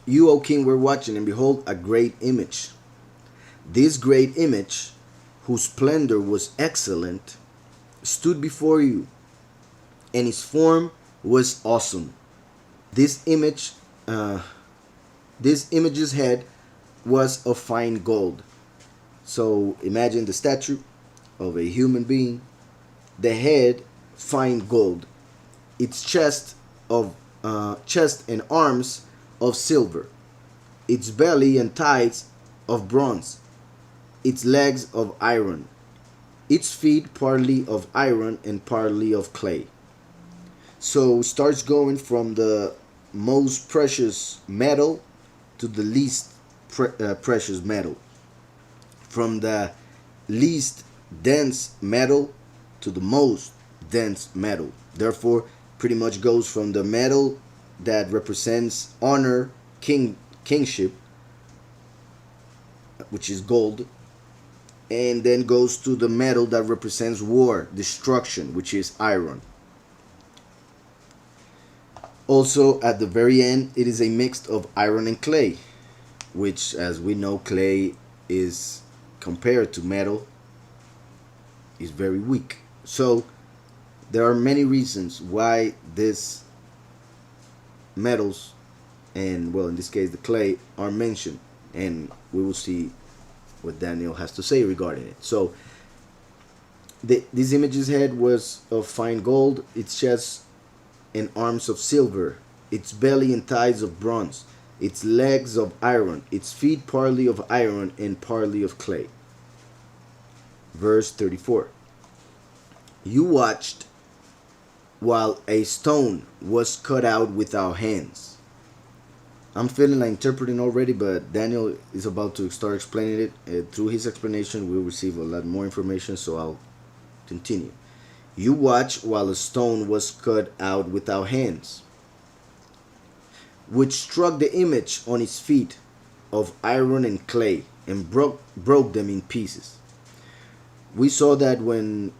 You, O king, were watching, and behold, a great image. This great image, whose splendor was excellent, stood before you, and its form was awesome. This image, uh, this image's head was of fine gold. So imagine the statue of a human being, the head fine gold, its chest and arms of silver, its belly and thighs of bronze, its legs of iron, its feet partly of iron and partly of clay. So starts going from the most precious metal to the least precious metal, from the least dense metal to the most dense metal. Therefore, pretty much goes from the metal that represents honor, kingship, which is gold, and then goes to the metal that represents war, destruction, which is iron. Also, at the very end, it is a mix of iron and clay, which, as we know, clay is compared to metal, is very weak. So, there are many reasons why these metals, and well, in this case, the clay, are mentioned, and we will see what Daniel has to say regarding it. So, this image's head was of fine gold, its chest and arms of silver, its belly and thighs of bronze, its legs of iron, its feet partly of iron and partly of clay. Verse 34. You watched while a stone was cut out without hands. I'm feeling like interpreting already, but Daniel is about to start explaining it. Through his explanation, we'll receive a lot more information, so I'll continue. You watched while a stone was cut out without hands, which struck the image on its feet of iron and clay and broke them in pieces. We saw that when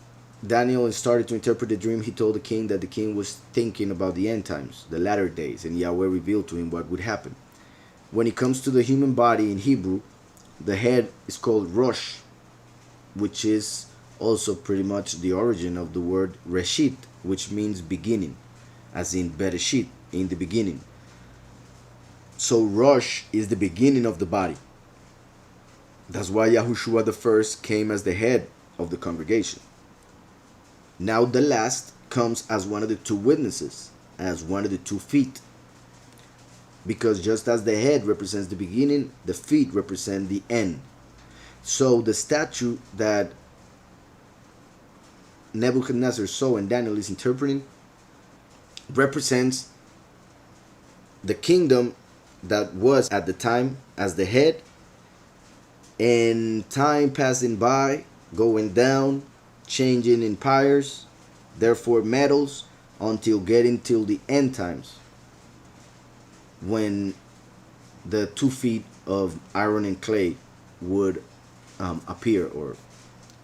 Daniel started to interpret the dream, he told the king that the king was thinking about the end times, the latter days, and Yahweh revealed to him what would happen. When it comes to the human body in Hebrew, the head is called Rosh, which is also pretty much the origin of the word Reshit, which means beginning, as in Bereshit, in the beginning. So Rosh is the beginning of the body. That's why Yahushua the first came as the head of the congregation. Now the last comes as one of the two witnesses, as one of the 2 feet. Because just as the head represents the beginning, the feet represent the end. So the statue that Nebuchadnezzar saw and Daniel is interpreting represents the kingdom that was at the time as the head, and time passing by, going down, changing empires, therefore metals, until getting till the end times, when the 2 feet of iron and clay would appear or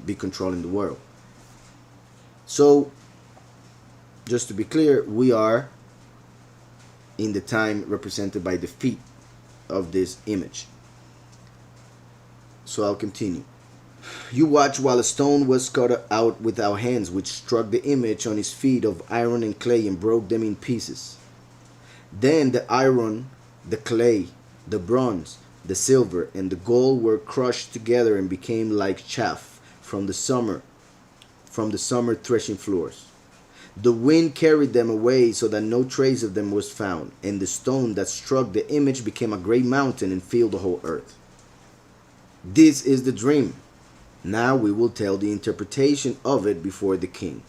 be controlling the world. So, just to be clear, we are in the time represented by the feet of this image. So I'll continue. You watched while a stone was cut out without hands, which struck the image on his feet of iron and clay and broke them in pieces. Then the iron, the clay, the bronze, the silver, and the gold were crushed together and became like chaff from the summer threshing floors. The wind carried them away so that no trace of them was found, and the stone that struck the image became a great mountain and filled the whole earth. This is the dream. Now we will tell the interpretation of it before the king.